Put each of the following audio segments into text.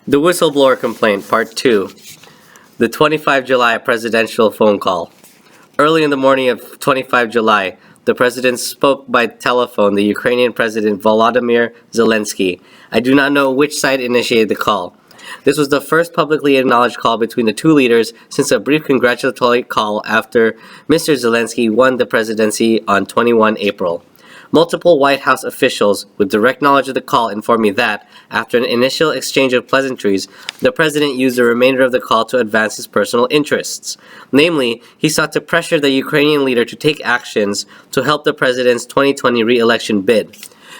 The Whistleblower Complaint, Part 2. The 25 July presidential phone call. Early in the morning of 25 July, the president spoke by telephone the Ukrainian President Volodymyr Zelensky. I do not know which side initiated the call. This was the first publicly acknowledged call between the two leaders since a brief congratulatory call after Mr. Zelensky won the presidency on 21 April. Multiple White House officials with direct knowledge of the call informed me that, after an initial exchange of pleasantries, the president used the remainder of the call to advance his personal interests. Namely, he sought to pressure the Ukrainian leader to take actions to help the president's 2020 re-election bid.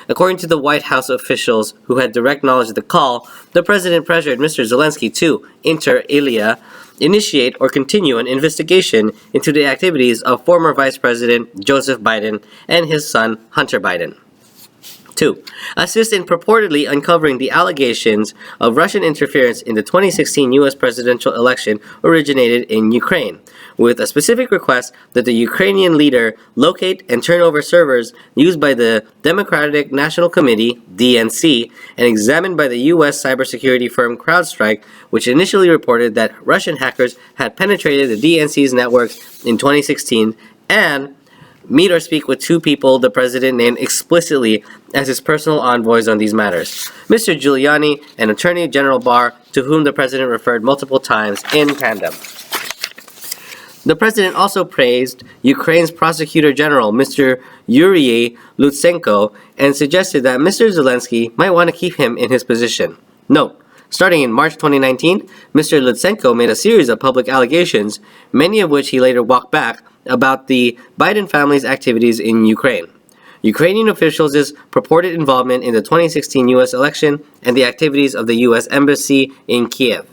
According to the White House officials who had direct knowledge of the call, the president pressured Mr. Zelensky to, inter alia, initiate or continue an investigation into the activities of former Vice President Joseph Biden and his son Hunter Biden. 2. Assist in purportedly uncovering the allegations of Russian interference in the 2016 U.S. presidential election originated in Ukraine, with a specific request that the Ukrainian leader locate and turn over servers used by the Democratic National Committee, DNC, and examined by the U.S. cybersecurity firm CrowdStrike, which initially reported that Russian hackers had penetrated the DNC's networks in 2016, and meet or speak with two people the president named explicitly as his personal envoys on these matters, Mr. Giuliani and Attorney General Barr, to whom the president referred multiple times in tandem. The president also praised Ukraine's Prosecutor General, Mr. Yuriy Lutsenko, and suggested that Mr. Zelensky might want to keep him in his position. Note: starting in March 2019, Mr. Lutsenko made a series of public allegations, many of which he later walked back, about the Biden family's activities in Ukraine. Ukrainian officials' purported involvement in the 2016 U.S. election and the activities of the U.S. Embassy in Kiev.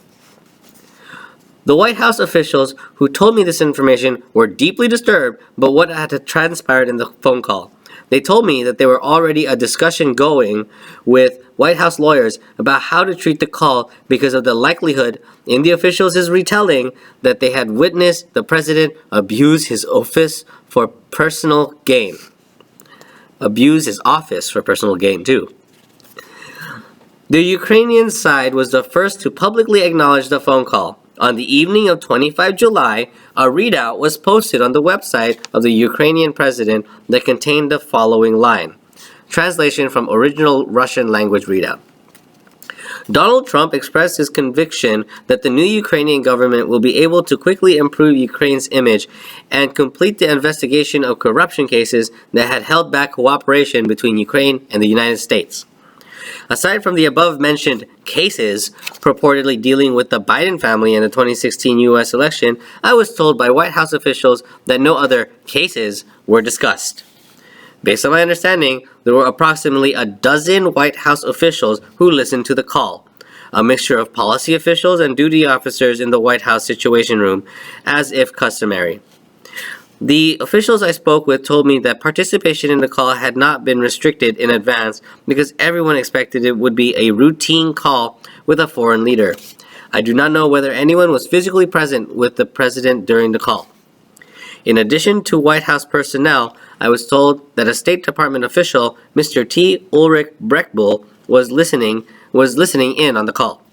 The White House officials who told me this information were deeply disturbed by what had transpired in the phone call. They told me that there were already a discussion going with White House lawyers about how to treat the call because of the likelihood, in the officials' retelling, that they had witnessed the president abuse his office for personal gain. Abuse his office for personal gain, too. The Ukrainian side was the first to publicly acknowledge the phone call. On the evening of 25 July, a readout was posted on the website of the Ukrainian president that contained the following line. Translation from original Russian language readout. Donald Trump expressed his conviction that the new Ukrainian government will be able to quickly improve Ukraine's image and complete the investigation of corruption cases that had held back cooperation between Ukraine and the United States. Aside from the above-mentioned cases purportedly dealing with the Biden family in the 2016 U.S. election, I was told by White House officials that no other cases were discussed. Based on my understanding, there were approximately a dozen White House officials who listened to the call, a mixture of policy officials and duty officers in the White House Situation Room, as if customary. The officials I spoke with told me that participation in the call had not been restricted in advance because everyone expected it would be a routine call with a foreign leader. I do not know whether anyone was physically present with the president during the call. In addition to White House personnel, I was told that a State Department official, Mr. T. Ulrich Breckbull, was listening in on the call.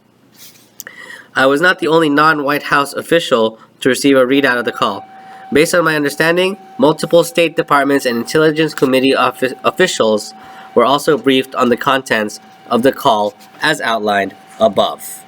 I was not the only non-White House official to receive a readout of the call. Based on my understanding, multiple State Departments and Intelligence Committee officials were also briefed on the contents of the call as outlined above.